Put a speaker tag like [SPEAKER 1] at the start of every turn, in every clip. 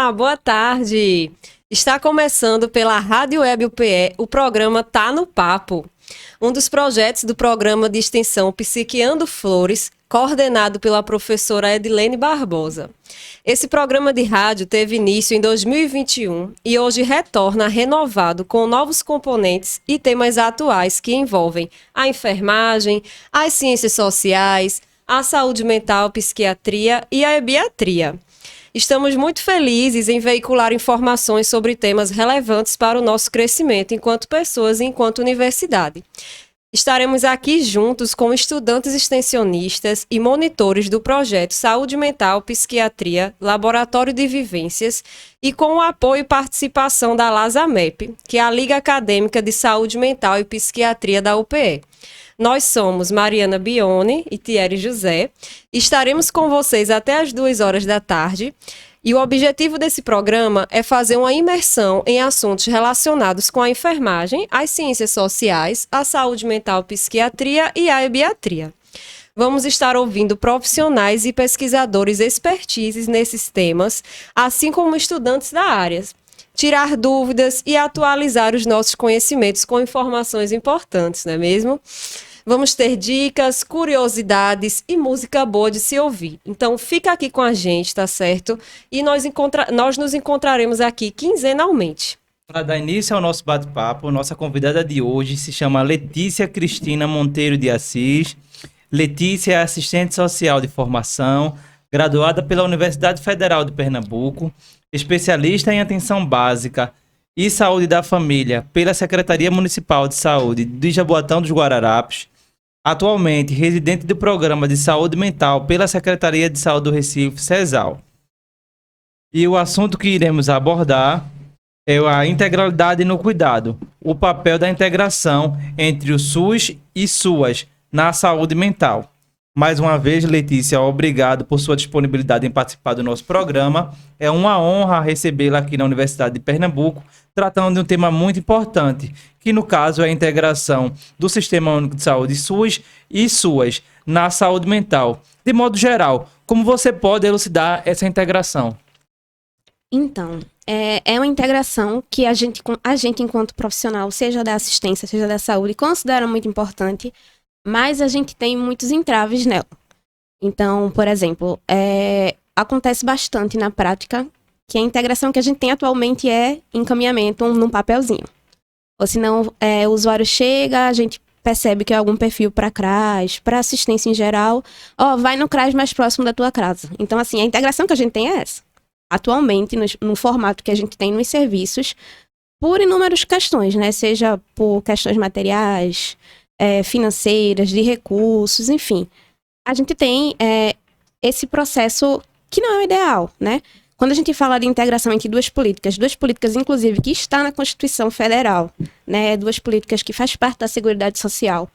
[SPEAKER 1] Olá, boa tarde. Está começando pela Rádio Web UPE o programa Tá no Papo, um dos projetos do programa de extensão Psiquiando Flores, coordenado pela professora Edilene Barbosa. Esse programa de rádio teve início em 2021 e hoje retorna renovado com novos componentes e temas atuais que envolvem a enfermagem, as ciências sociais, a saúde mental, psiquiatria e a ebiatria. Estamos muito felizes em veicular informações sobre temas relevantes para o nosso crescimento enquanto pessoas e enquanto universidade. Estaremos aqui juntos com estudantes extensionistas e monitores do projeto Saúde Mental, Psiquiatria, Laboratório de Vivências e com o apoio e participação da LASAMEP, que é a Liga Acadêmica de Saúde Mental e Psiquiatria da UPE. Nós somos Mariana Bione e Thierry José. Estaremos com vocês até as 2 horas da tarde. E o objetivo desse programa é fazer uma imersão em assuntos relacionados com a enfermagem, as ciências sociais, a saúde mental, psiquiatria e a ebiatria. Vamos estar ouvindo profissionais e pesquisadores expertises nesses temas, assim como estudantes da área. Tirar dúvidas e atualizar os nossos conhecimentos com informações importantes, não é mesmo? Vamos ter dicas, curiosidades e música boa de se ouvir. Então, fica aqui com a gente, tá certo? E nós nos encontraremos aqui quinzenalmente.
[SPEAKER 2] Para dar início ao nosso bate-papo, nossa convidada de hoje se chama Letícia Cristina Monteiro de Assis. Letícia é assistente social de formação, graduada pela Universidade Federal de Pernambuco, especialista em atenção básica e saúde da família pela Secretaria Municipal de Saúde de Jaboatão dos Guararapes. Atualmente, residente do Programa de Saúde Mental pela Secretaria de Saúde do Recife, SESAL. E o assunto que iremos abordar é a integralidade no cuidado, o papel da integração entre o SUS e SUAS na saúde mental. Mais uma vez, Letícia, obrigado por sua disponibilidade em participar do nosso programa. É uma honra recebê-la aqui na Universidade de Pernambuco, tratando de um tema muito importante, que no caso é a integração do Sistema Único de Saúde SUS e SUAS na saúde mental. De modo geral, como você pode elucidar essa integração?
[SPEAKER 3] Então, é uma integração que a gente enquanto profissional, seja da assistência, seja da saúde, considera muito importante, mas a gente tem muitos entraves nela. Então, por exemplo, acontece bastante na prática que a integração que a gente tem atualmente é encaminhamento num papelzinho. Ou senão, o usuário chega, a gente percebe que é algum perfil para CRAS, para assistência em geral, vai no CRAS mais próximo da tua casa. Então, assim, a integração que a gente tem é essa. Atualmente, no formato que a gente tem nos serviços, por inúmeras questões, né? Seja por questões materiais, financeiras, de recursos, enfim. A gente tem esse processo que não é o ideal, né? Quando a gente fala de integração entre duas políticas inclusive que está na Constituição Federal, né? Duas políticas que faz parte da Seguridade Social,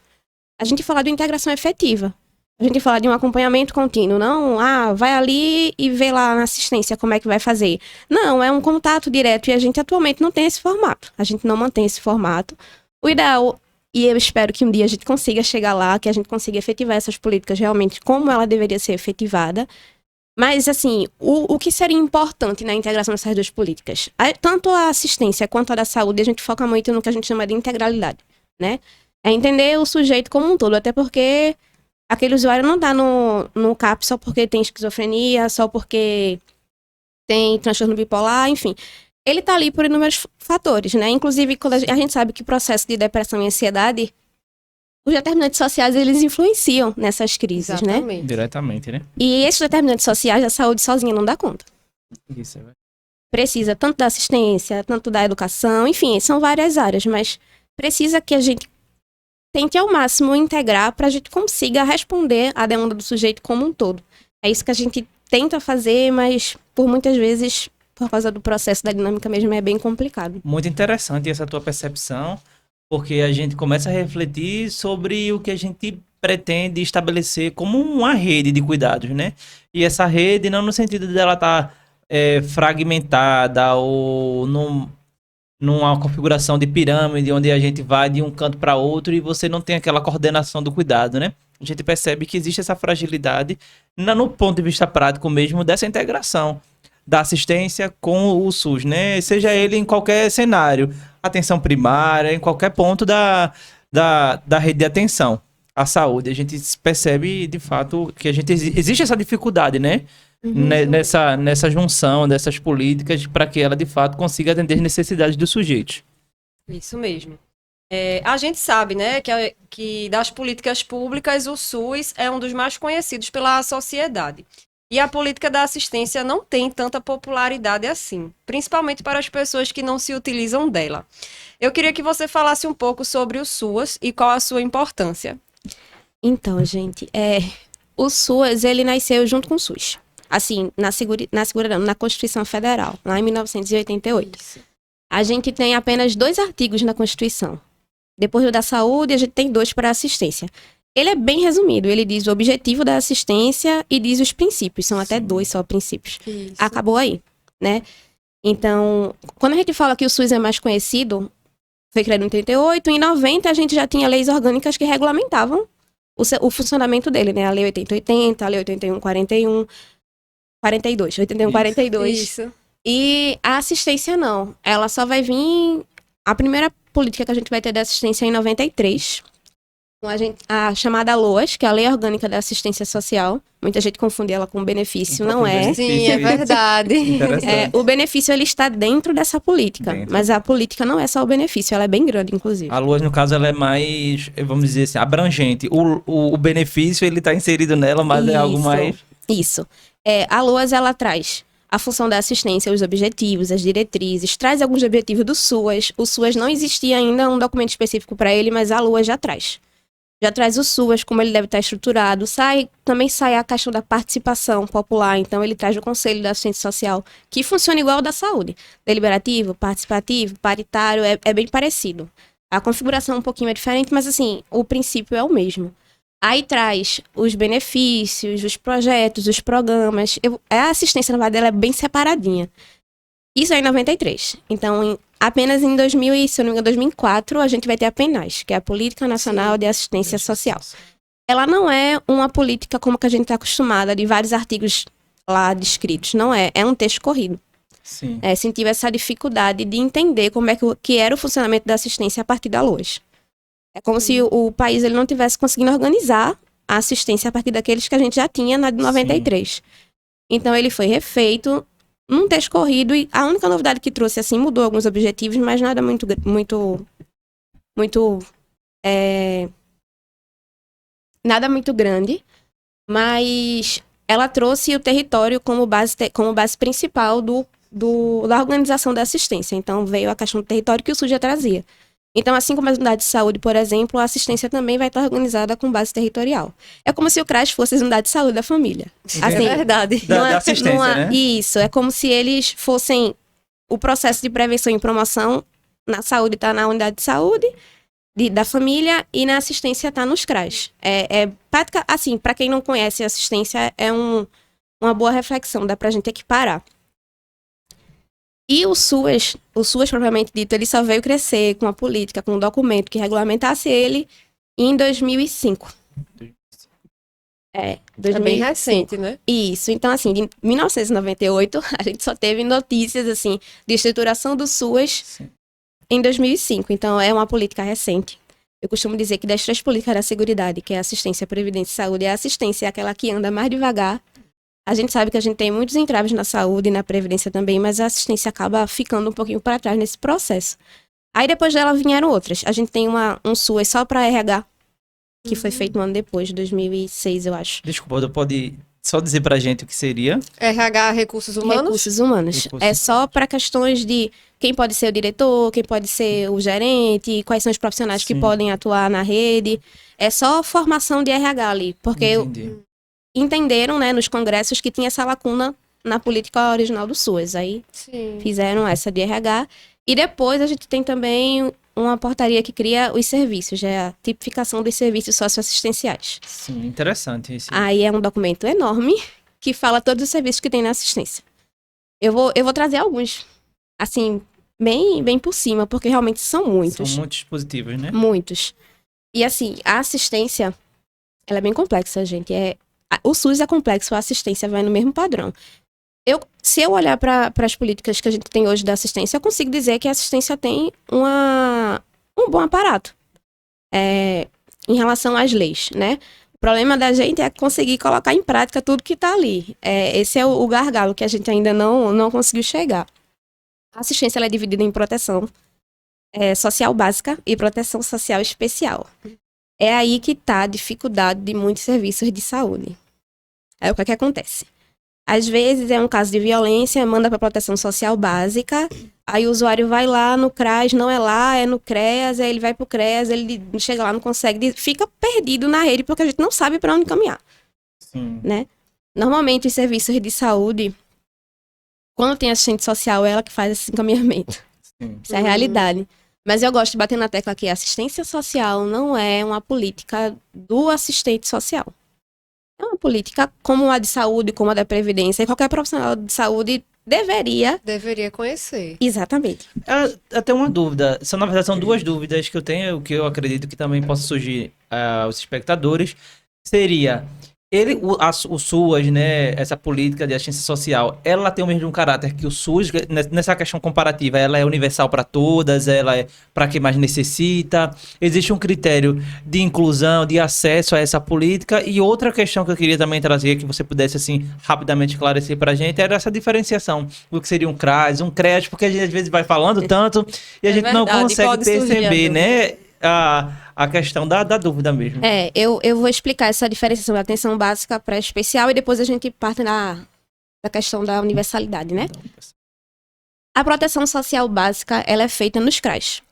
[SPEAKER 3] a gente fala de integração efetiva. A gente fala de um acompanhamento contínuo, não, vai ali e vê lá na assistência como é que vai fazer. Não, é um contato direto e a gente atualmente não tem esse formato. A gente não mantém esse formato. O ideal, e eu espero que um dia a gente consiga chegar lá, que a gente consiga efetivar essas políticas realmente como ela deveria ser efetivada. Mas, assim, o que seria importante na integração dessas duas políticas? Tanto a assistência quanto a da saúde, a gente foca muito no que a gente chama de integralidade, né? É entender o sujeito como um todo, até porque aquele usuário não está no CAP só porque tem esquizofrenia, só porque tem transtorno bipolar, enfim. Ele está ali por inúmeros fatores, né? Inclusive, quando a gente sabe que o processo de depressão e ansiedade, os determinantes sociais, eles influenciam nessas crises,
[SPEAKER 1] Exatamente.
[SPEAKER 3] né?
[SPEAKER 2] Diretamente, né?
[SPEAKER 3] E esses determinantes sociais, a saúde sozinha não dá conta.
[SPEAKER 2] Isso, é verdade.
[SPEAKER 3] Precisa tanto da assistência, tanto da educação, enfim, são várias áreas, mas precisa que a gente tente ao máximo integrar para a gente consiga responder à demanda do sujeito como um todo. É isso que a gente tenta fazer, mas por muitas vezes, por causa do processo da dinâmica mesmo, é bem complicado.
[SPEAKER 2] Muito interessante essa tua percepção, porque a gente começa a refletir sobre o que a gente pretende estabelecer como uma rede de cuidados, né? E essa rede não no sentido dela estar fragmentada ou numa configuração de pirâmide, onde a gente vai de um canto para outro e você não tem aquela coordenação do cuidado, né? A gente percebe que existe essa fragilidade no ponto de vista prático mesmo dessa integração. da assistência com o SUS, né? Seja ele em qualquer cenário, atenção primária, em qualquer ponto da rede de atenção à saúde. A gente percebe, de fato, que existe essa dificuldade, né? Nessa junção dessas políticas para que ela, de fato, consiga atender as necessidades dos sujeitos.
[SPEAKER 1] Isso mesmo. A gente sabe, né, que das políticas públicas, o SUS é um dos mais conhecidos pela sociedade. E a política da assistência não tem tanta popularidade assim, principalmente para as pessoas que não se utilizam dela. Eu queria que você falasse um pouco sobre o SUS e qual a sua importância.
[SPEAKER 3] Então, gente, o SUS, ele nasceu junto com o SUS. Assim, na Constituição Federal, lá em 1988.
[SPEAKER 1] Isso.
[SPEAKER 3] A gente tem apenas 2 artigos na Constituição. Depois do da saúde, a gente tem 2 para assistência. Ele é bem resumido. Ele diz o objetivo da assistência e diz os princípios. São até 2 só princípios.
[SPEAKER 1] Isso.
[SPEAKER 3] Acabou aí, né? Então, quando a gente fala que o SUS é mais conhecido, foi criado em 88, em 90 a gente já tinha leis orgânicas que regulamentavam o funcionamento dele, né? A Lei 8080, a Lei 8141, 42, 8142.
[SPEAKER 1] Isso.
[SPEAKER 3] E a assistência não. Ela só vai vir... A primeira política que a gente vai ter de assistência é em 93. Com a chamada LOAS, que é a Lei Orgânica da Assistência Social. Muita gente confunde ela com benefício, não é?
[SPEAKER 1] Sim, é verdade.
[SPEAKER 3] O benefício, ele está dentro dessa política. Mas a política não é só o benefício, ela é bem grande, inclusive.
[SPEAKER 2] A LOAS, no caso, ela é mais, vamos dizer assim, abrangente. O benefício, ele está inserido nela, mas é algo mais...
[SPEAKER 3] Isso. A LOAS, ela traz a função da assistência, os objetivos, as diretrizes, traz alguns objetivos do SUAS. O SUAS não existia ainda um documento específico para ele, mas a LOAS já traz. Já traz o SUAS, como ele deve estar estruturado. Também sai a questão da participação popular. Então, ele traz o Conselho da Assistência Social, que funciona igual ao da saúde. Deliberativo, participativo, paritário, é bem parecido. A configuração um pouquinho é diferente, mas assim, o princípio é o mesmo. Aí traz os benefícios, os projetos, os programas. A assistência, na verdade, ela é bem separadinha. Isso é em 93. Então, apenas em 2004, a gente vai ter a PNAS, que é a Política Nacional de Assistência Social. Ela não é uma política como que a gente está acostumada, de vários artigos lá descritos. Não é. É um texto corrido.
[SPEAKER 2] Sim.
[SPEAKER 3] Sentiu essa dificuldade de entender como é que era o funcionamento da assistência a partir da LOAS. É como se o país ele não tivesse conseguindo organizar a assistência a partir daqueles que a gente já tinha na de 93. Sim. Então, ele foi refeito num texto corrido e a única novidade que trouxe, assim, mudou alguns objetivos, mas nada nada muito grande. Mas ela trouxe o território como base principal da organização da assistência. Então, veio a questão do território que o SUS já trazia. Então, assim como as unidades de saúde, por exemplo, a assistência também vai estar organizada com base territorial. É como se o CRAS fosse as unidades de saúde da família. Assim,
[SPEAKER 1] é verdade.
[SPEAKER 2] Da assistência, né?
[SPEAKER 3] Isso, é como se eles fossem... O processo de prevenção e promoção na saúde está na unidade de saúde da família e na assistência está nos CRAS. Assim, para quem não conhece a assistência, é uma boa reflexão, dá para a gente equiparar. E o SUAS propriamente dito, ele só veio crescer com a política, com um documento que regulamentasse ele em 2005.
[SPEAKER 1] É bem recente, né?
[SPEAKER 3] Isso. Então, assim, de 1998, a gente só teve notícias, assim, de estruturação do SUAS em 2005. Então, é uma política recente. Eu costumo dizer que das 3 políticas da Seguridade, que é a assistência, previdência e saúde, a assistência é aquela que anda mais devagar. A gente sabe que a gente tem muitos entraves na saúde e na previdência também, mas a assistência acaba ficando um pouquinho para trás nesse processo. Aí depois dela vieram outras. A gente tem um SUAS só para RH, que foi feito um ano depois, 2006, eu acho.
[SPEAKER 2] Desculpa, pode só dizer pra gente o que seria?
[SPEAKER 1] RH, recursos humanos?
[SPEAKER 3] Recursos humanos. É só para questões de quem pode ser o diretor, quem pode ser o gerente, quais são os profissionais que podem atuar na rede. É só formação de RH ali, porque... entenderam, né, nos congressos que tinha essa lacuna na política original do SUAS. Aí fizeram essa de RH. E depois a gente tem também uma portaria que cria os serviços, é a tipificação dos serviços socioassistenciais.
[SPEAKER 2] Sim, interessante isso.
[SPEAKER 3] Aí é um documento enorme que fala todos os serviços que tem na assistência. Eu vou trazer alguns, assim, bem por cima, porque realmente são muitos.
[SPEAKER 2] São muitos dispositivos, né?
[SPEAKER 3] Muitos. E assim, a assistência, ela é bem complexa, gente. O SUS é complexo, a assistência vai no mesmo padrão. Se eu olhar para as políticas que a gente tem hoje da assistência, eu consigo dizer que a assistência tem um bom aparato em relação às leis, né? O problema da gente é conseguir colocar em prática tudo que está ali. Esse é o gargalo que a gente ainda não conseguiu chegar. A assistência ela é dividida em proteção social básica e proteção social especial. É aí que está a dificuldade de muitos serviços de saúde. Aí o que é que acontece? Às vezes é um caso de violência, manda para proteção social básica, aí o usuário vai lá no CRAS, não é lá, é no CREAS, aí ele vai pro CREAS, ele chega lá, não consegue, fica perdido na rede porque a gente não sabe para onde caminhar.
[SPEAKER 2] Sim.
[SPEAKER 3] Né? Normalmente os serviços de saúde, quando tem assistente social, é ela que faz esse encaminhamento.
[SPEAKER 2] Sim.
[SPEAKER 3] Isso é a realidade. Mas eu gosto de bater na tecla que a assistência social não é uma política do assistente social. É uma política como a de saúde, como a da previdência, e qualquer profissional de saúde deveria
[SPEAKER 1] conhecer.
[SPEAKER 3] Exatamente.
[SPEAKER 2] Até uma dúvida. Na verdade, são duas dúvidas que eu tenho, que eu acredito que também possa surgir aos espectadores. Seria, o SUAS, né, essa política de assistência social, ela tem o mesmo caráter que o SUS, nessa questão comparativa, ela é universal para todas, ela é para quem mais necessita, existe um critério de inclusão, de acesso a essa política, e outra questão que eu queria também trazer, que você pudesse, assim, rapidamente esclarecer para a gente, era essa diferenciação, o que seria um CRAS, um CREAS, porque a gente às vezes vai falando tanto, e a gente não consegue perceber, né, a questão da dúvida mesmo.
[SPEAKER 3] Eu vou explicar essa diferenciação da atenção básica para especial e depois a gente parte da questão da universalidade, né? A proteção social básica, ela é feita nos CRAS,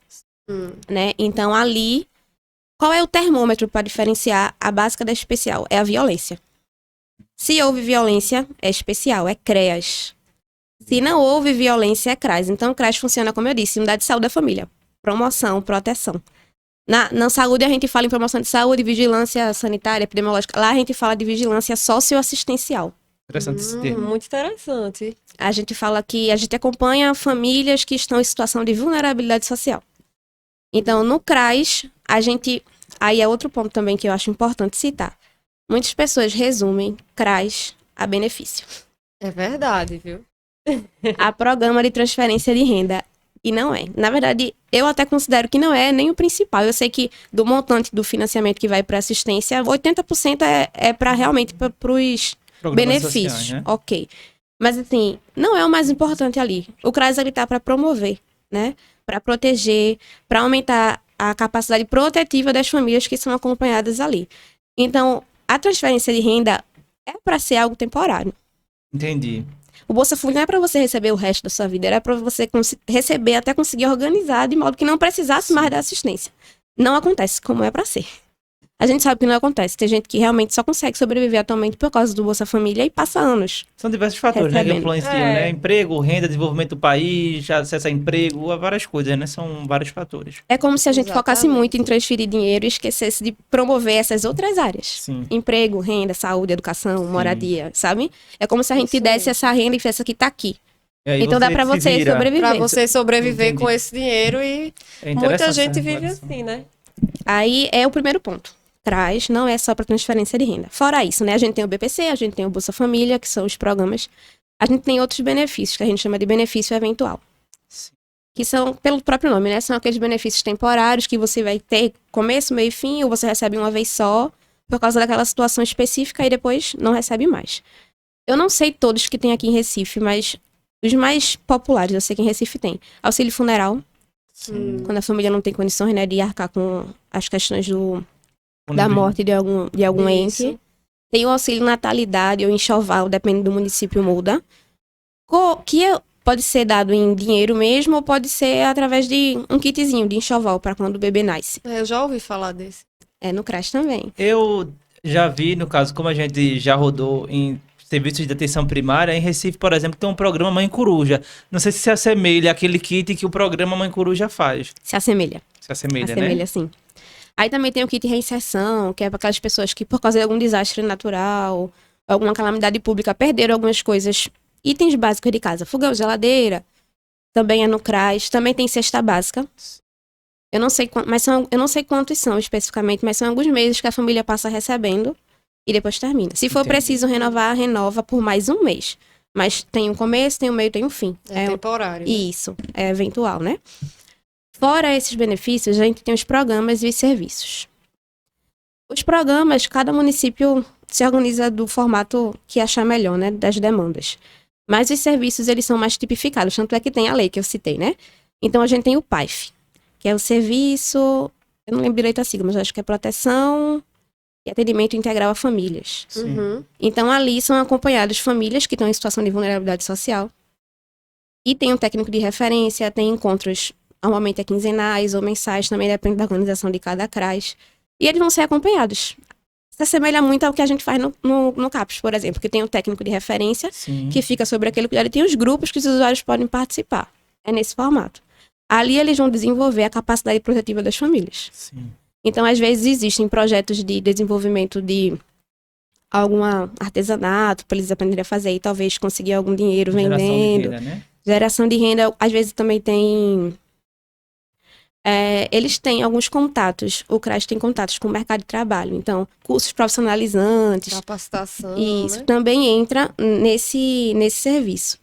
[SPEAKER 3] né? Então, ali, qual é o termômetro para diferenciar a básica da especial? É a violência. Se houve violência, é especial, é CREAS. Se não houve violência, é CRAS. Então, o CRAS funciona, como eu disse, unidade de saúde da família. Promoção, proteção. Na saúde, a gente fala em promoção de saúde, vigilância sanitária, epidemiológica. Lá, a gente fala de vigilância socioassistencial.
[SPEAKER 2] Interessante esse termo.
[SPEAKER 1] Muito interessante.
[SPEAKER 3] A gente fala que a gente acompanha famílias que estão em situação de vulnerabilidade social. Então, no CRAS, a gente... Aí é outro ponto também que eu acho importante citar. Muitas pessoas resumem CRAS a benefício.
[SPEAKER 1] É verdade, viu?
[SPEAKER 3] A programa de transferência de renda. E não é. Na verdade, eu até considero que não é nem o principal. Eu sei que do montante do financiamento que vai para assistência, 80% é para realmente para os benefícios.
[SPEAKER 2] Sociais, né?
[SPEAKER 3] Ok. Mas assim, não é o mais importante ali. O CRAS ele tá para promover, né? Para proteger, para aumentar a capacidade protetiva das famílias que são acompanhadas ali. Então, a transferência de renda é para ser algo temporário.
[SPEAKER 2] Entendi.
[SPEAKER 3] O Bolsa Família não é para você receber o resto da sua vida, era para você receber até conseguir organizar de modo que não precisasse mais da assistência. Não acontece como é para ser. A gente sabe que não acontece. Tem gente que realmente só consegue sobreviver atualmente por causa do Bolsa Família e passa anos.
[SPEAKER 2] São diversos fatores, né, que influenciam,
[SPEAKER 1] É.
[SPEAKER 2] né? Emprego, renda, desenvolvimento do país, acesso a emprego, várias coisas, né? São vários fatores.
[SPEAKER 3] É como se a gente focasse
[SPEAKER 1] Exatamente.
[SPEAKER 3] muito em transferir dinheiro e esquecesse de promover essas outras áreas.
[SPEAKER 2] Sim.
[SPEAKER 3] Emprego, renda, saúde, educação, moradia, sabe? É como se a gente
[SPEAKER 1] Isso
[SPEAKER 3] desse
[SPEAKER 1] aí.
[SPEAKER 3] essa renda e fizesse aqui, tá aqui.
[SPEAKER 2] E aí
[SPEAKER 3] Então dá pra
[SPEAKER 2] se
[SPEAKER 3] você
[SPEAKER 2] vira.
[SPEAKER 3] sobreviver.
[SPEAKER 1] Pra você sobreviver
[SPEAKER 2] Entendi.
[SPEAKER 1] com esse dinheiro e
[SPEAKER 2] É
[SPEAKER 1] muita
[SPEAKER 2] interessante
[SPEAKER 1] gente
[SPEAKER 2] essa
[SPEAKER 1] vive
[SPEAKER 2] reflexão.
[SPEAKER 1] assim, né?
[SPEAKER 3] Aí é o primeiro ponto. CRAS não é só para transferência de renda. Fora isso, né? A gente tem o BPC, a gente tem o Bolsa Família, que são os programas. A gente tem outros benefícios, que a gente chama de benefício eventual.
[SPEAKER 2] Sim.
[SPEAKER 3] Que são, pelo próprio nome, né? São aqueles benefícios temporários que você vai ter começo, meio e fim, ou você recebe uma vez só, por causa daquela situação específica, e depois não recebe mais. Eu não sei todos que tem aqui em Recife, mas os mais populares, eu sei que em Recife tem. Auxílio funeral, quando a família não tem condições, né, de arcar com as questões da morte de algum
[SPEAKER 1] Isso.
[SPEAKER 3] ente. Tem o auxílio natalidade ou enxoval, depende do município, muda. Pode ser dado em dinheiro mesmo ou pode ser através de um kitzinho de enxoval para quando o bebê nasce.
[SPEAKER 1] Eu já ouvi falar desse.
[SPEAKER 3] É no CRAS também.
[SPEAKER 2] Eu já vi, no caso, como a gente já rodou em serviços de atenção primária, em Recife, por exemplo, tem um programa Mãe Coruja. Não sei se assemelha àquele kit que o programa Mãe Coruja faz.
[SPEAKER 3] Se assemelha.
[SPEAKER 2] Se assemelha,
[SPEAKER 3] Assemelha,
[SPEAKER 2] né?
[SPEAKER 3] sim. Aí também tem o kit reinserção, que é para aquelas pessoas que, por causa de algum desastre natural, alguma calamidade pública, perderam algumas coisas, itens básicos de casa. Fogão, geladeira, também é no CRAS. Também tem cesta básica. Eu não sei, eu não sei quantos são especificamente, mas são alguns meses que a família passa recebendo e depois termina. Se for
[SPEAKER 2] Entendi.
[SPEAKER 3] preciso renovar, renova por mais um mês. Mas tem um começo, tem um meio, tem um fim.
[SPEAKER 1] É temporário. Né?
[SPEAKER 3] Isso, é eventual, né? Fora esses benefícios, a gente tem os programas e os serviços. Os programas, cada município se organiza do formato que achar melhor, né? Das demandas. Mas os serviços, eles são mais tipificados, tanto é que tem a lei que eu citei, né? Então, a gente tem o PAIF, que é o serviço, eu não lembro direito a sigla, mas acho que é proteção e atendimento integral a famílias.
[SPEAKER 1] Uhum.
[SPEAKER 3] Então, ali são acompanhadas famílias que estão em situação de vulnerabilidade social. E tem um técnico de referência, tem encontros, normalmente quinzenais ou mensais, também depende da organização de cada CRAS. E eles vão ser acompanhados. Se assemelha muito ao que a gente faz no CAPES, por exemplo, que tem um técnico de referência, que fica sobre aquele cuidado, e tem os grupos que os usuários podem participar. É nesse formato. Ali eles vão desenvolver a capacidade protetiva das famílias.
[SPEAKER 2] Sim.
[SPEAKER 3] Então, às vezes, existem projetos de desenvolvimento de algum artesanato para eles aprenderem a fazer e talvez conseguir algum dinheiro vendendo.
[SPEAKER 2] Geração de renda, né?
[SPEAKER 3] Geração de renda, às vezes também tem... eles têm alguns contatos, o CRAS tem contatos com o mercado de trabalho, então, cursos profissionalizantes.
[SPEAKER 1] Capacitação,
[SPEAKER 3] Isso,
[SPEAKER 1] né?
[SPEAKER 3] também entra nesse serviço.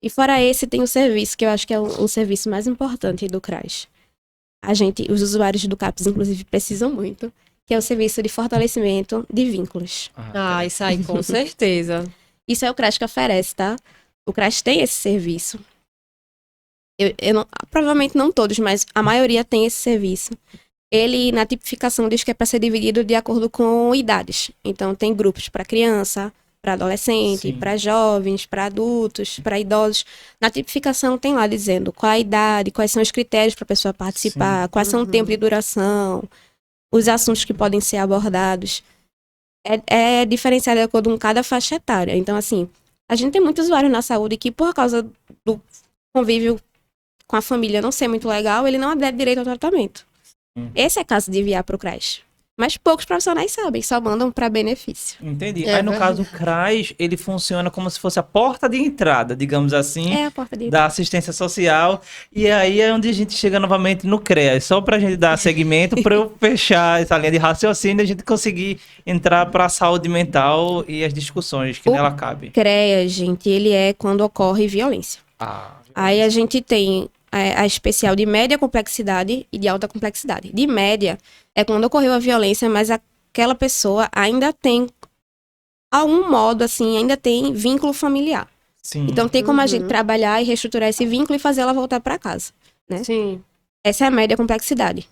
[SPEAKER 3] E fora esse, tem o serviço, que eu acho que é o serviço mais importante do CRAS. Os usuários do CAPES, inclusive, precisam muito, que é o serviço de fortalecimento de vínculos.
[SPEAKER 1] Ah, isso aí, com certeza.
[SPEAKER 3] Isso é o CRAS que oferece, tá? O CRAS tem esse serviço. Provavelmente não todos, mas a maioria tem esse serviço. Ele, na tipificação, diz que é para ser dividido de acordo com idades. Então, tem grupos para criança, para adolescente, para jovens, para adultos, para idosos. Na tipificação tem lá dizendo qual a idade, quais são os critérios para a pessoa participar, quais são o tempo de duração, os assuntos que podem ser abordados. É diferenciado de acordo com cada faixa etária. Então, assim, a gente tem muitos usuários na saúde que, por causa do convívio com a família não ser muito legal, ele não adere direito ao tratamento. Esse é caso de enviar para o CRAS. Mas poucos profissionais sabem, só mandam para benefício.
[SPEAKER 2] Entendi. Aí, no caso, o CRAS, ele funciona como se fosse a porta de entrada, digamos assim,
[SPEAKER 3] É a porta de
[SPEAKER 2] da assistência social. E aí é onde a gente chega novamente no CREAS. Só para a gente dar segmento, para eu fechar essa linha de raciocínio, a gente conseguir entrar para a saúde mental e as discussões que nela cabem.
[SPEAKER 3] CREAS, gente, ele é quando ocorre violência. Aí a gente tem a especial de média complexidade e de alta complexidade. De média é quando ocorreu a violência, mas aquela pessoa ainda tem algum modo, assim, ainda tem vínculo familiar.
[SPEAKER 2] Sim.
[SPEAKER 3] Então tem como a gente trabalhar e reestruturar esse vínculo e fazer ela voltar para casa, né?
[SPEAKER 1] Sim.
[SPEAKER 3] Essa é a média complexidade.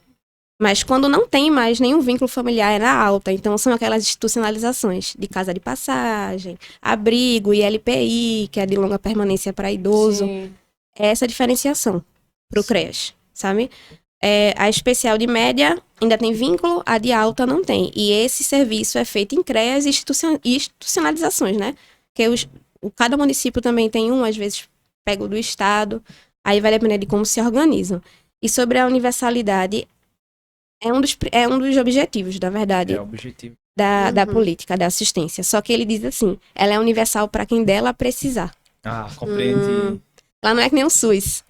[SPEAKER 3] Mas quando não tem mais nenhum vínculo familiar, é na alta. Então são aquelas institucionalizações de casa de passagem, abrigo, ILPI, que é de longa permanência para idoso.
[SPEAKER 1] Sim.
[SPEAKER 3] É essa diferenciação para o CREAS, sabe? A especial de média ainda tem vínculo, a de alta não tem. E esse serviço é feito em CREAS e institucionalizações, né? Porque cada município também tem às vezes pega o do estado, aí vai depender de como se organizam. E sobre a universalidade, é um dos objetivos, na verdade,
[SPEAKER 2] É o objetivo.
[SPEAKER 3] da política, da assistência. Só que ele diz assim, ela é universal para quem dela precisar.
[SPEAKER 2] Compreendi.
[SPEAKER 3] Ela não é que nem o SUS.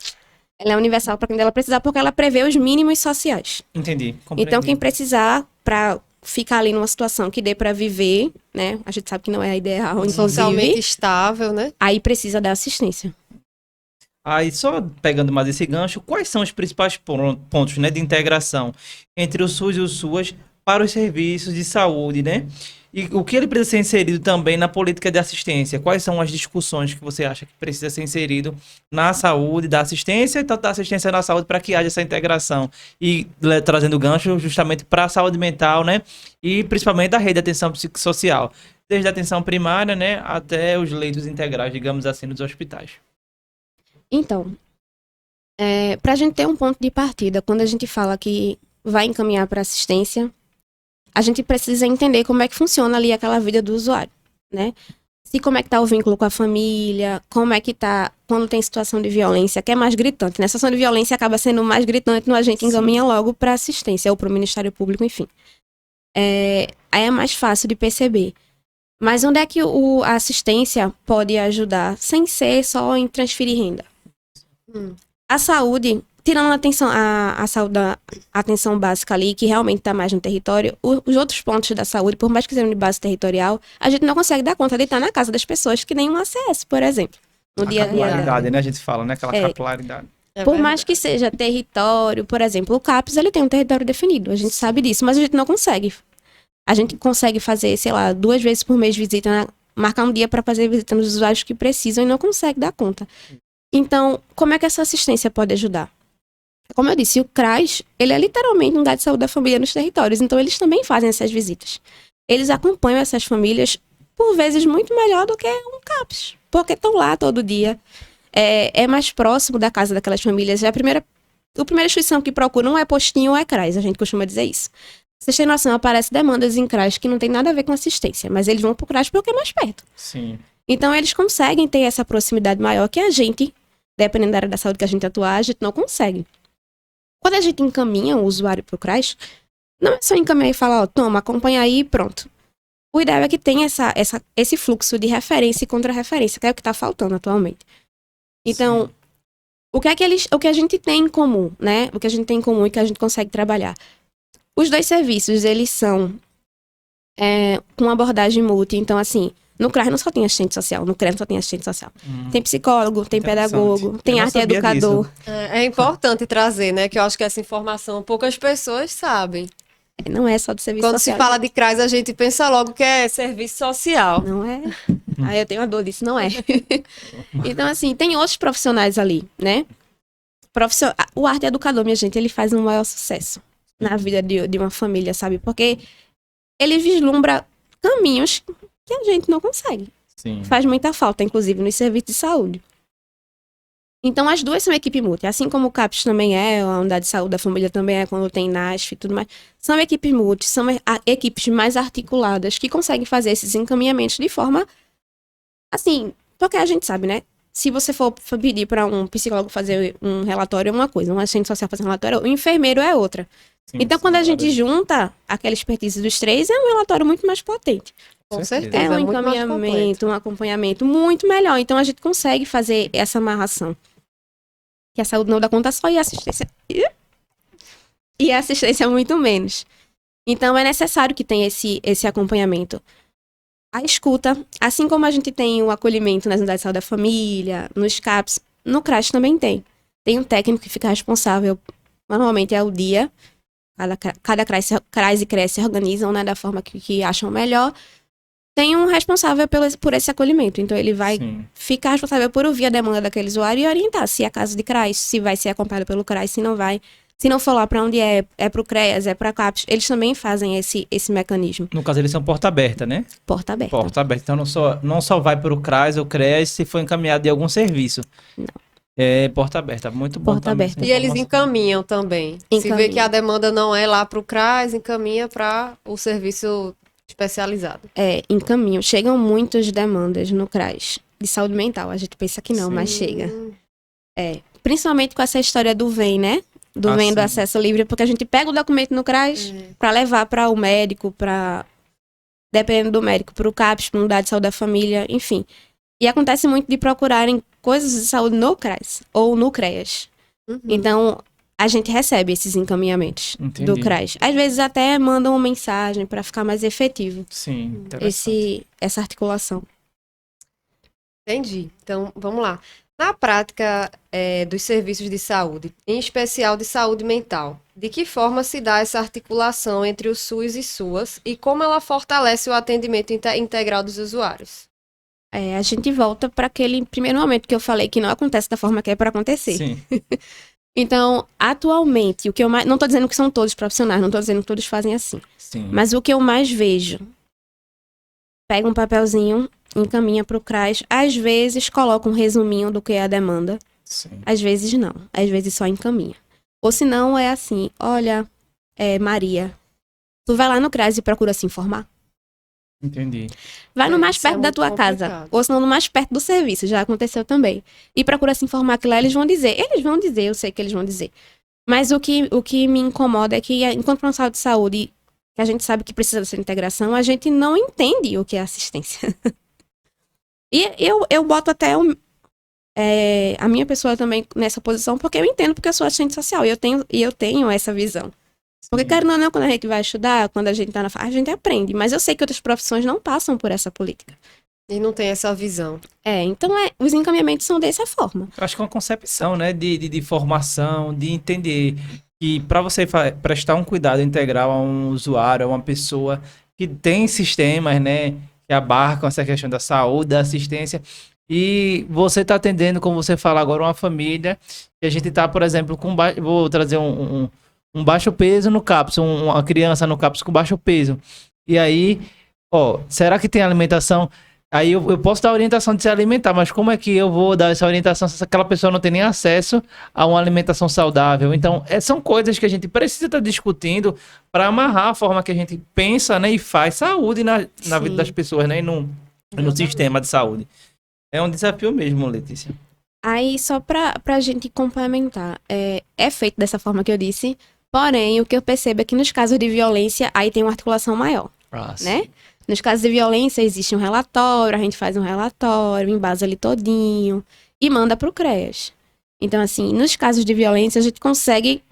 [SPEAKER 3] Ela é universal para quem dela precisar, porque ela prevê os mínimos sociais.
[SPEAKER 2] Entendi. Compreendi.
[SPEAKER 3] Então, quem precisar para ficar ali numa situação que dê para viver, né? A gente sabe que não é a ideal,
[SPEAKER 1] Socialmente
[SPEAKER 3] inclusive.
[SPEAKER 1] estável, né?
[SPEAKER 3] Aí precisa da assistência.
[SPEAKER 2] Aí, só pegando mais esse gancho, quais são os principais pontos, né, de integração entre o SUS e o SUAS para os serviços de saúde, né? E o que ele precisa ser inserido também na política de assistência? Quais são as discussões que você acha que precisa ser inserido na saúde, da assistência e tanto da assistência na saúde para que haja essa integração? E trazendo gancho justamente para a saúde mental, né? E principalmente da rede de atenção psicossocial. Desde a atenção primária, né, até os leitos integrais, digamos assim, nos hospitais.
[SPEAKER 3] Então, para a gente ter um ponto de partida, quando a gente fala que vai encaminhar para assistência, a gente precisa entender como é que funciona ali aquela vida do usuário, né? Como é que tá o vínculo com a família, como é que tá quando tem situação de violência, que é mais gritante, né? A situação de violência acaba sendo mais gritante, no a gente encaminha logo para assistência, ou para o Ministério Público, enfim. Aí é mais fácil de perceber. Mas onde é que a assistência pode ajudar, sem ser só em transferir renda? A saúde, tirando a saúde, a atenção básica ali, que realmente está mais no território, os outros pontos da saúde, por mais que sejam de base territorial, a gente não consegue dar conta de estar na casa das pessoas que nem um ACS, por exemplo, no dia a dia.
[SPEAKER 2] Capilaridade, né? A gente fala, né? Aquela capilaridade.
[SPEAKER 3] Por mais que seja território, por exemplo, o CAPS, ele tem um território definido, a gente sabe disso, mas a gente não consegue. A gente consegue fazer, sei lá, 2 vezes por mês visita, marcar um dia para fazer visita nos usuários que precisam e não consegue dar conta. Então, como é que essa assistência pode ajudar? Como eu disse, o CRAS, ele é literalmente um lugar de saúde da família nos territórios, então eles também fazem essas visitas. Eles acompanham essas famílias, por vezes, muito melhor do que um CAPS, porque estão lá todo dia. É mais próximo da casa daquelas famílias. A primeira instituição que procura não é postinho ou é CRAS, a gente costuma dizer isso. Vocês têm noção, aparecem demandas em CRAS que não tem nada a ver com assistência, mas eles vão pro CRAS porque é mais perto.
[SPEAKER 2] Sim.
[SPEAKER 3] Então, eles conseguem ter essa proximidade maior que a gente, dependendo da área da saúde que a gente atuar, a gente não consegue. Quando a gente encaminha o usuário pro CRAS, não é só encaminhar e falar, ó, toma, acompanha aí e pronto. O ideal é que tenha esse fluxo de referência e contra-referência, que é o que está faltando atualmente. Então, o que a gente tem em comum, né? O que a gente tem em comum e que a gente consegue trabalhar. Os 2 serviços, eles são com abordagem multi. Então, assim, no CRAS não só tem assistente social, no CREA só tem assistente social. Tem psicólogo, tem pedagogo, tem arte educador.
[SPEAKER 1] É importante trazer, né? Que eu acho que essa informação poucas pessoas sabem.
[SPEAKER 3] Não é só do serviço
[SPEAKER 1] Quando
[SPEAKER 3] social.
[SPEAKER 1] se fala de CRAS, a gente pensa logo que é serviço social.
[SPEAKER 3] Não é? Aí eu tenho a dor disso, não é. Então, assim, tem outros profissionais ali, né? O arte educador, minha gente, ele faz um maior sucesso na vida de uma família, sabe? Porque ele vislumbra caminhos que a gente não consegue.
[SPEAKER 2] Sim.
[SPEAKER 3] Faz muita falta, inclusive, nos serviços de saúde. Então, as 2 são equipe multi. Assim como o CAPS também é, a unidade de saúde da família também é, quando tem NASF e tudo mais. São equipes multi, são equipes mais articuladas que conseguem fazer esses encaminhamentos de forma, assim, porque a gente sabe, né? Se você for pedir para um psicólogo fazer um relatório é uma coisa, um assistente social fazer um relatório, o enfermeiro é outra.
[SPEAKER 2] Sim,
[SPEAKER 3] então, quando a gente junta aquela expertise dos 3, é um relatório muito mais potente.
[SPEAKER 1] Com
[SPEAKER 2] certeza.
[SPEAKER 1] certeza.
[SPEAKER 3] É um
[SPEAKER 1] muito mais
[SPEAKER 3] encaminhamento, um acompanhamento muito melhor. Então, a gente consegue fazer essa amarração. Que a saúde não dá conta só e a assistência... E a assistência muito menos. Então, é necessário que tenha esse acompanhamento. A escuta, assim como a gente tem o acolhimento nas unidades de saúde da família, nos CAPS, no CRAS também tem. Tem um técnico que fica responsável, normalmente é o dia. Cada CRAS e CRES se organizam, né, da forma que acham melhor. Tem um responsável por esse acolhimento. Então, ele vai ficar responsável por ouvir a demanda daquele usuário e orientar se é caso de CRAS, se vai ser acompanhado pelo CRAS, se não vai. Se não for lá para onde é pro CREAS, é pra CAPS, eles também fazem esse mecanismo.
[SPEAKER 2] No caso, eles são porta aberta, né?
[SPEAKER 3] Porta aberta.
[SPEAKER 2] Porta aberta. Então, não só vai para o CRAS ou CREAS se for encaminhado de algum serviço.
[SPEAKER 3] Não.
[SPEAKER 2] É porta aberta. Muito bom
[SPEAKER 3] Porta
[SPEAKER 2] também
[SPEAKER 3] aberta.
[SPEAKER 2] essa
[SPEAKER 1] E eles
[SPEAKER 2] informação.
[SPEAKER 1] encaminham também. Se vê que a demanda não é lá para o CRAS, encaminha para o serviço especializado.
[SPEAKER 3] Encaminham. Chegam muitas demandas no CRAS de saúde mental. A gente pensa que não,
[SPEAKER 2] Sim.
[SPEAKER 3] mas chega. Principalmente com essa história do VEM, né? Do VEM do acesso livre, porque a gente pega o documento no CRAS para levar para o médico, dependendo do médico, para o CAPS, para a unidade de saúde da família, enfim. E acontece muito de procurarem coisas de saúde no CRAS ou no CREAS. Então, a gente recebe esses encaminhamentos do CRAS. Às vezes até mandam uma mensagem para ficar mais efetivo.
[SPEAKER 2] Sim,
[SPEAKER 3] Essa articulação.
[SPEAKER 1] Entendi. Então, vamos lá. Na prática dos serviços de saúde, em especial de saúde mental, de que forma se dá essa articulação entre o SUS e SUAS e como ela fortalece o atendimento integral dos usuários?
[SPEAKER 3] A gente volta para aquele primeiro momento que eu falei que não acontece da forma que é para acontecer.
[SPEAKER 2] Sim.
[SPEAKER 3] Então, atualmente, o que eu mais... Não estou dizendo que são todos profissionais, não estou dizendo que todos fazem assim.
[SPEAKER 2] Sim.
[SPEAKER 3] Mas o que eu mais vejo, pega um papelzinho, encaminha para o CRAS, às vezes coloca um resuminho do que é a demanda,
[SPEAKER 2] Sim.
[SPEAKER 3] às vezes não, às vezes só encaminha. Ou se não, é assim, olha, Maria, tu vai lá no CRAS e procura se informar.
[SPEAKER 2] Entendi.
[SPEAKER 3] Vai no mais
[SPEAKER 1] Isso é
[SPEAKER 3] perto da
[SPEAKER 1] muito
[SPEAKER 3] tua casa,
[SPEAKER 1] complicado.
[SPEAKER 3] ou se não no mais perto do serviço, já aconteceu também. E procura se informar que lá eles vão dizer, eu sei que eles vão dizer. Mas o que me incomoda é que, enquanto profissional de saúde, que a gente sabe que precisa dessa integração, a gente não entende o que é assistência. E eu boto até a minha pessoa também nessa posição, porque eu entendo, porque eu sou assistente social e eu tenho essa visão. Porque, querendo ou não, quando a gente vai estudar, quando a gente tá a gente aprende. Mas eu sei que outras profissões não passam por essa política.
[SPEAKER 1] E não tem essa visão.
[SPEAKER 3] Então os encaminhamentos são dessa forma.
[SPEAKER 2] Eu acho que é uma concepção, né, de formação, de entender que para você prestar um cuidado integral a um usuário, a uma pessoa que tem sistemas, né, que abarcam essa questão da saúde, da assistência, e você está atendendo, como você fala agora, uma família, e a gente está, por exemplo, vou trazer um baixo peso no CAPS, uma criança no CAPS com baixo peso. E aí, será que tem alimentação? Aí eu posso dar orientação de se alimentar, mas como é que eu vou dar essa orientação se aquela pessoa não tem nem acesso a uma alimentação saudável? Então, são coisas que a gente precisa estar discutindo para amarrar a forma que a gente pensa, né, e faz saúde na vida das pessoas, né, e no sistema de saúde. É um desafio mesmo, Letícia.
[SPEAKER 3] Aí, só pra gente complementar, é feito dessa forma que eu disse, porém, o que eu percebo é que nos casos de violência, aí tem uma articulação maior, né? Nos casos de violência, existe um relatório, a gente faz um relatório, embasa ali todinho e manda pro CREAS. Então, assim, nos casos de violência, a gente consegue,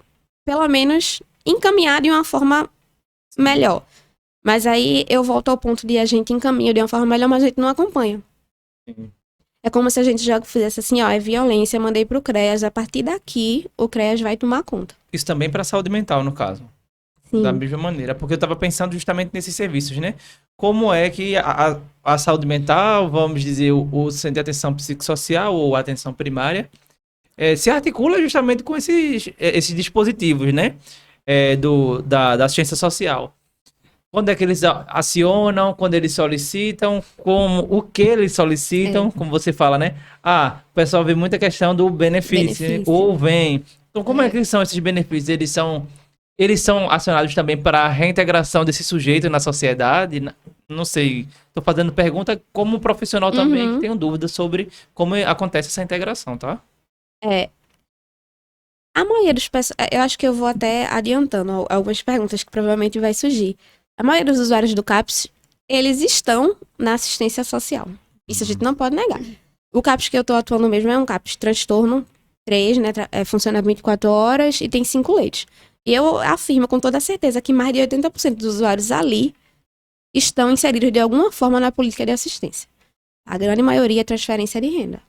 [SPEAKER 3] pelo menos, encaminhar de uma forma melhor. Mas aí, eu volto ao ponto de a gente encaminha de uma forma melhor, mas a gente não acompanha.
[SPEAKER 2] Sim.
[SPEAKER 3] É como se a gente já fizesse assim, é violência, mandei pro CREAS, a partir daqui, o CREAS vai tomar conta.
[SPEAKER 2] Isso também para saúde mental, no caso.
[SPEAKER 3] Sim.
[SPEAKER 2] Da mesma maneira, porque eu estava pensando justamente nesses serviços, né? Como é que a saúde mental, vamos dizer, o centro de atenção psicossocial ou atenção primária, se articula justamente com esses dispositivos, né? Da assistência social. Quando é que eles acionam, quando eles solicitam, o que eles solicitam, como você fala, né? O pessoal vê muita questão do benefício. Né? Ou vem. Então, como é que são esses benefícios? Eles são acionados também para a reintegração desse sujeito na sociedade? Não sei. Estou fazendo pergunta como profissional também, que tenho dúvidas sobre como acontece essa integração, tá?
[SPEAKER 3] A maioria dos pessoas... Eu acho que eu vou até adiantando algumas perguntas que provavelmente vai surgir. A maioria dos usuários do CAPS, eles estão na assistência social. Isso a gente não pode negar. O CAPS que eu estou atuando mesmo é um CAPS transtorno 3, né? Funciona 24 horas e tem 5 leitos. E eu afirmo com toda certeza que mais de 80% dos usuários ali estão inseridos de alguma forma na política de assistência. A grande maioria é transferência de renda.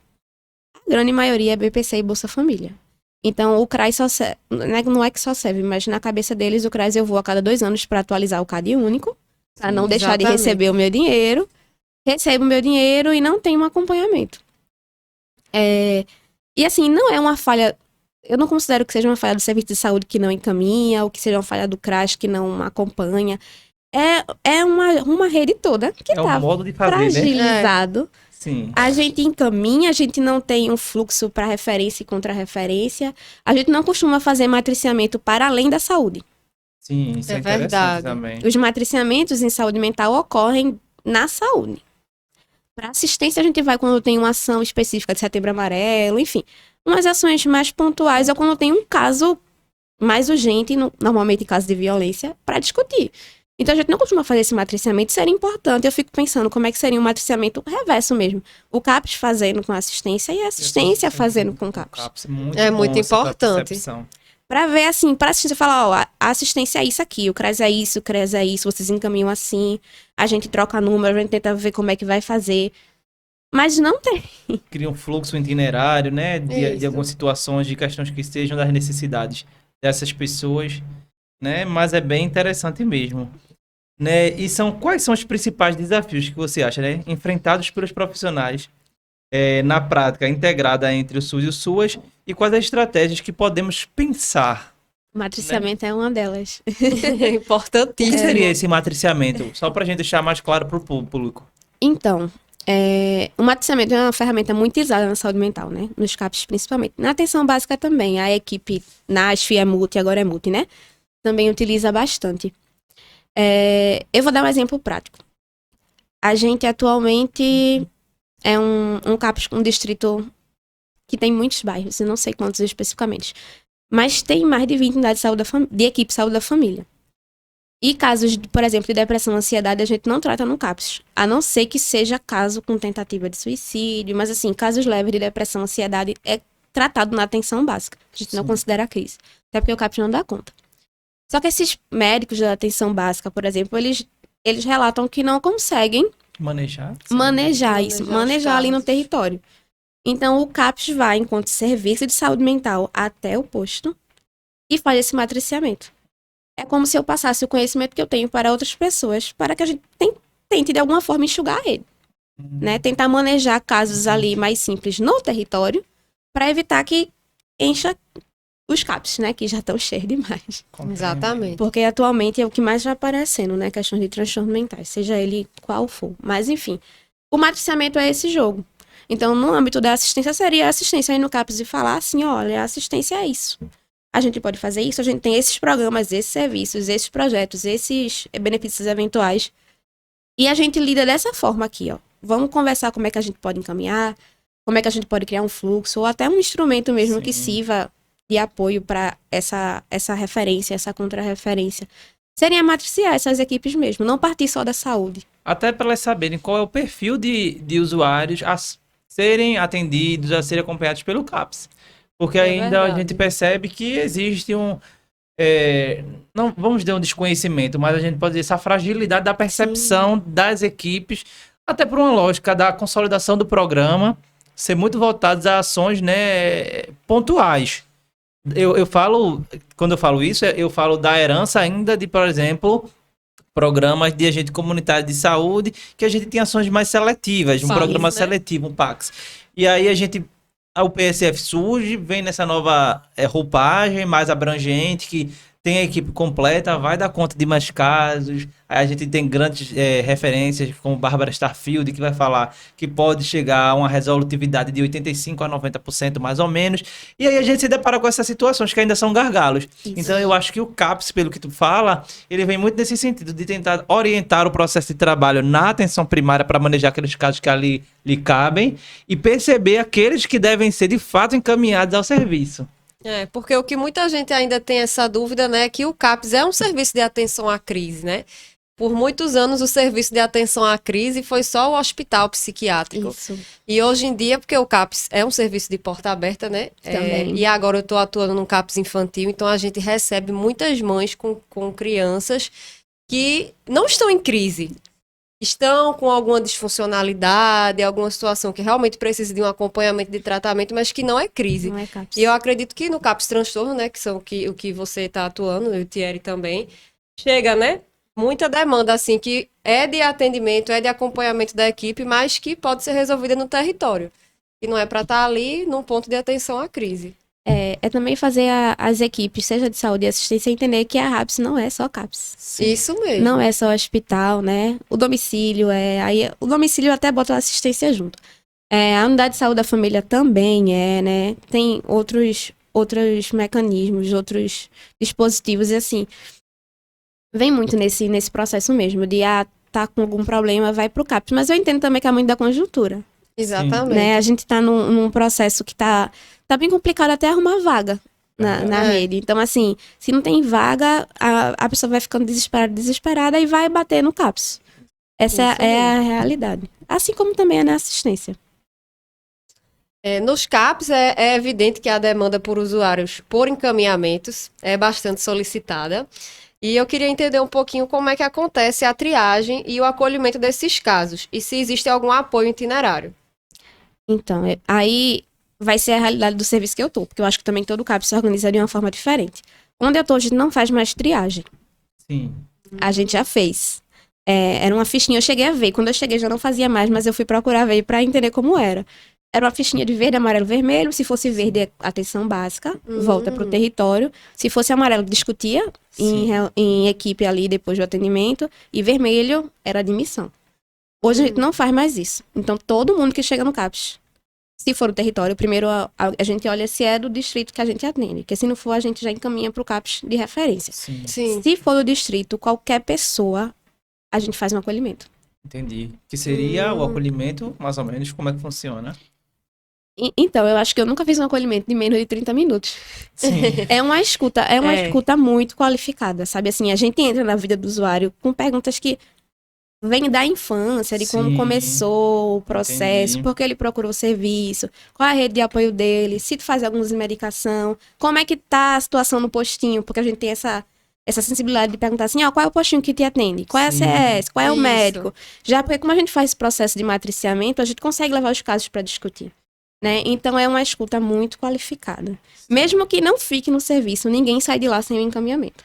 [SPEAKER 3] A grande maioria é BPC e Bolsa Família. Então, o CRAS só serve, não é que só serve, mas na cabeça deles, o CRAS eu vou a cada 2 anos para atualizar o CAD único, para não deixar de receber o meu dinheiro. Recebo o meu dinheiro e não tenho um acompanhamento. E assim, não é uma falha... Eu não considero que seja uma falha do serviço de saúde que não encaminha, ou que seja uma falha do CRAS que não acompanha. É uma rede toda que tá
[SPEAKER 2] um modo de fazer,
[SPEAKER 3] fragilizado.
[SPEAKER 2] Né? Sim.
[SPEAKER 3] A gente encaminha, a gente não tem um fluxo para referência e contra-referência. A gente não costuma fazer matriciamento para além da saúde.
[SPEAKER 2] Sim, isso é verdade também.
[SPEAKER 3] Os matriciamentos em saúde mental ocorrem na saúde. Para assistência, a gente vai quando tem uma ação específica de Setembro Amarelo, enfim. Umas ações mais pontuais é quando tem um caso mais urgente, normalmente em caso de violência, para discutir. Então, a gente não costuma fazer esse matriciamento, seria importante. Eu fico pensando como é que seria um matriciamento reverso mesmo. O CAPS fazendo com a assistência e a assistência fazendo com o CAPS.
[SPEAKER 1] Muito importante.
[SPEAKER 3] Para ver, assim, para assistência falar, a assistência é isso aqui, o CRAS é isso, o CREAS é isso, vocês encaminham assim, a gente troca número, a gente tenta ver como é que vai fazer. Mas não tem.
[SPEAKER 2] Cria um fluxo itinerário, né? De algumas situações, de questões que sejam das necessidades dessas pessoas, né? Mas é bem interessante mesmo. Né? E quais são os principais desafios que você acha, né? Enfrentados pelos profissionais na prática integrada entre o SUS e o SUAS, e quais as estratégias que podemos pensar?
[SPEAKER 3] O matriciamento é uma delas.
[SPEAKER 1] É importantíssimo.
[SPEAKER 2] O que seria esse matriciamento? Só para a gente deixar mais claro para o público.
[SPEAKER 3] Então, o matriciamento é uma ferramenta muito usada na saúde mental, né? Nos CAPs principalmente. Na atenção básica também. A equipe NASF é multi, agora é multi, né? Também utiliza bastante. Eu vou dar um exemplo prático. A gente atualmente é um CAPS, um distrito que tem muitos bairros, eu não sei quantos especificamente, mas tem mais de 20 unidades de equipe de saúde da família. E casos, por exemplo, de depressão, ansiedade, a gente não trata no CAPS. A não ser que seja caso com tentativa de suicídio. Mas, assim, casos leves de depressão, ansiedade é tratado na atenção básica. A gente não considera crise. Até porque o CAPS não dá conta. Só que esses médicos da atenção básica, por exemplo, eles relatam que não conseguem
[SPEAKER 2] Manejar?
[SPEAKER 3] manejar ali no território. Então, o CAPS vai, enquanto serviço de saúde mental, até o posto e faz esse matriciamento. É como se eu passasse o conhecimento que eu tenho para outras pessoas, para que a gente tente, de alguma forma, enxugar ele. Né? Tentar manejar casos ali mais simples no território, para evitar que encha os CAPs, né? Que já estão cheios demais.
[SPEAKER 1] Exatamente.
[SPEAKER 3] Porque atualmente é o que mais vai aparecendo, né? Questões de transtornos mentais, seja ele qual for. Mas, enfim, o matriciamento é esse jogo. Então, no âmbito da assistência, seria a assistência aí no CAPS e falar assim, olha, a assistência é isso. A gente pode fazer isso, a gente tem esses programas, esses serviços, esses projetos, esses benefícios eventuais. E a gente lida dessa forma aqui, ó. Vamos conversar como é que a gente pode encaminhar, como é que a gente pode criar um fluxo, ou até um instrumento mesmo que sirva de apoio para essa referência, essa contra-referência. Seria matriciar essas equipes mesmo, não partir só da saúde.
[SPEAKER 2] Até para elas saberem qual é o perfil de usuários a serem atendidos, a serem acompanhados pelo CAPS. Porque ainda
[SPEAKER 1] verdade.
[SPEAKER 2] a gente percebe que existe não vamos dizer um desconhecimento, mas a gente pode dizer essa fragilidade da percepção das equipes, até por uma lógica da consolidação do programa, ser muito voltados a ações, né, pontuais. Eu falo, quando eu falo isso, eu falo da herança ainda de, por exemplo, programas de agente comunitário de saúde, que a gente tem ações mais seletivas, um
[SPEAKER 1] PACs,
[SPEAKER 2] programa
[SPEAKER 1] né?
[SPEAKER 2] seletivo, um PACS. E aí o PSF surge, vem nessa nova roupagem mais abrangente, que tem a equipe completa, vai dar conta de mais casos. Aí a gente tem grandes referências, como Bárbara Starfield, que vai falar que pode chegar a uma resolutividade de 85% a 90% mais ou menos. E aí a gente se depara com essas situações que ainda são gargalos.
[SPEAKER 3] Isso.
[SPEAKER 2] Então eu acho que o CAPS, pelo que tu fala, ele vem muito nesse sentido de tentar orientar o processo de trabalho na atenção primária para manejar aqueles casos que ali lhe cabem e perceber aqueles que devem ser de fato encaminhados ao serviço.
[SPEAKER 1] Porque o que muita gente ainda tem essa dúvida, né, é que o CAPS é um serviço de atenção à crise, né? Por muitos anos o serviço de atenção à crise foi só o hospital psiquiátrico.
[SPEAKER 3] Isso.
[SPEAKER 1] E hoje em dia, porque o CAPS é um serviço de porta aberta, né?
[SPEAKER 3] Também.
[SPEAKER 1] E agora eu estou atuando no CAPS infantil, então a gente recebe muitas mães com crianças que não estão em crise. Estão com alguma disfuncionalidade, alguma situação que realmente precisa de um acompanhamento de tratamento, mas que não é crise.
[SPEAKER 3] Não é CAPS.
[SPEAKER 1] E eu acredito que no CAPS transtorno, né, que são o que você está atuando, e o Thierry também, chega, né, muita demanda, assim, que é de atendimento, é de acompanhamento da equipe, mas que pode ser resolvida no território. E não é para estar ali num ponto de atenção à crise.
[SPEAKER 3] É também fazer as equipes, seja de saúde e assistência, entender que a RAPS não é só CAPS.
[SPEAKER 1] Isso mesmo.
[SPEAKER 3] Não é só hospital, né? O domicílio aí o domicílio até bota a assistência junto. A unidade de saúde da família também né? Tem outros mecanismos, outros dispositivos e assim. Vem muito nesse processo mesmo de tá com algum problema, vai pro CAPS. Mas eu entendo também que é muito da conjuntura.
[SPEAKER 1] Exatamente.
[SPEAKER 3] Né? A gente tá num processo que tá bem complicado até arrumar vaga na rede. Então, assim, se não tem vaga, a pessoa vai ficando desesperada e vai bater no CAPS. Essa é a realidade. Assim como também é na assistência.
[SPEAKER 1] Nos CAPs é evidente que a demanda por usuários por encaminhamentos é bastante solicitada. E eu queria entender um pouquinho como é que acontece a triagem e o acolhimento desses casos. E se existe algum apoio itinerário.
[SPEAKER 3] Então, aí vai ser a realidade do serviço que eu tô. Porque eu acho que também todo CAPS se organiza de uma forma diferente. Onde eu tô, a gente não faz mais triagem.
[SPEAKER 2] Sim.
[SPEAKER 3] A gente já fez. Era uma fichinha, eu cheguei a ver. Quando eu cheguei já não fazia mais, mas eu fui procurar ver para entender como era. Era uma fichinha de verde, amarelo, vermelho. Se fosse verde, é atenção básica, volta pro território. Se fosse amarelo, discutia em equipe ali depois do atendimento. E vermelho era admissão. Hoje a gente não faz mais isso. Então, todo mundo que chega no CAPS, se for o território, primeiro a gente olha se é do distrito que a gente atende. Porque se não for, a gente já encaminha pro CAPS de referência.
[SPEAKER 2] Sim.
[SPEAKER 1] Sim.
[SPEAKER 3] Se for do distrito, qualquer pessoa, a gente faz um acolhimento.
[SPEAKER 2] Entendi. Que seria o acolhimento, mais ou menos, como é que funciona?
[SPEAKER 3] Então, eu acho que eu nunca fiz um acolhimento de menos de 30 minutos.
[SPEAKER 2] Sim.
[SPEAKER 3] É uma escuta,
[SPEAKER 1] É.
[SPEAKER 3] escuta muito qualificada, sabe? Assim, a gente entra na vida do usuário com perguntas que vêm da infância, de como
[SPEAKER 2] Sim,
[SPEAKER 3] começou o processo,
[SPEAKER 2] entendi.
[SPEAKER 3] por que ele procurou o serviço, qual é a rede de apoio dele, se tu faz alguma medicação, como é que tá a situação no postinho, porque a gente tem essa sensibilidade de perguntar assim, ó, qual é o postinho que te atende? Qual é a
[SPEAKER 2] Sim.
[SPEAKER 3] CS? Qual é o
[SPEAKER 1] Isso.
[SPEAKER 3] médico? Já porque como a gente faz esse processo de matriciamento, a gente consegue levar os casos para discutir. Né? Então é uma escuta muito qualificada. Mesmo que não fique no serviço, ninguém sai de lá sem o encaminhamento.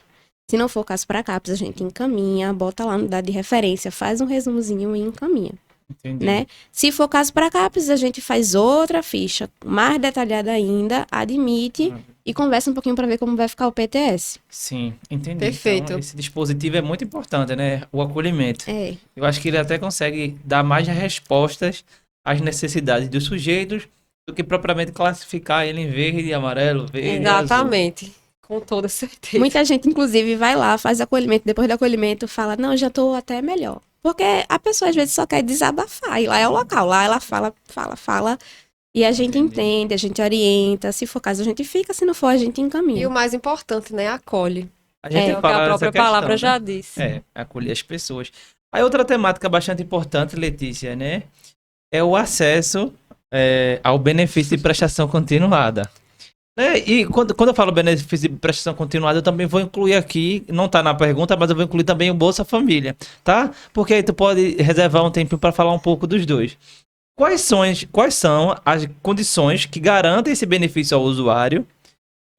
[SPEAKER 3] Se não for caso para CAPS, a gente encaminha, bota lá no dado de referência, faz um resumozinho e encaminha,
[SPEAKER 2] Entendi.
[SPEAKER 3] né? Se for caso para CAPS, a gente faz outra ficha, mais detalhada ainda, admite e conversa um pouquinho para ver como vai ficar o PTS.
[SPEAKER 2] Sim, entendi.
[SPEAKER 1] Perfeito.
[SPEAKER 2] Então, esse dispositivo é muito importante, né? O acolhimento.
[SPEAKER 3] É.
[SPEAKER 2] Eu acho que ele até consegue dar mais respostas às necessidades dos sujeitos do que propriamente classificar ele em verde, amarelo, verde, azul.
[SPEAKER 1] Exatamente. Com toda certeza.
[SPEAKER 3] Muita gente, inclusive, vai lá, faz acolhimento, depois do acolhimento fala, não, já tô até melhor. Porque a pessoa, às vezes, só quer desabafar, e lá é o local, lá ela fala, e a gente
[SPEAKER 2] Entendi.
[SPEAKER 3] entende, a gente orienta, se for caso a gente fica, se não for a gente
[SPEAKER 1] E
[SPEAKER 3] encaminha.
[SPEAKER 1] o mais importante, né? Acolhe.
[SPEAKER 2] A gente
[SPEAKER 1] É o que
[SPEAKER 2] fala
[SPEAKER 1] a
[SPEAKER 2] dessa
[SPEAKER 1] própria
[SPEAKER 2] questão,
[SPEAKER 1] palavra
[SPEAKER 2] né?
[SPEAKER 1] já disse.
[SPEAKER 2] É, acolher as pessoas. Aí outra temática bastante importante, Letícia, né? É o acesso ao benefício de prestação continuada. Né? E quando eu falo benefício de prestação continuada, eu também vou incluir aqui, não está na pergunta, mas eu vou incluir também o Bolsa Família, tá? Porque aí tu pode reservar um tempinho para falar um pouco dos dois. Quais são as condições que garantem esse benefício ao usuário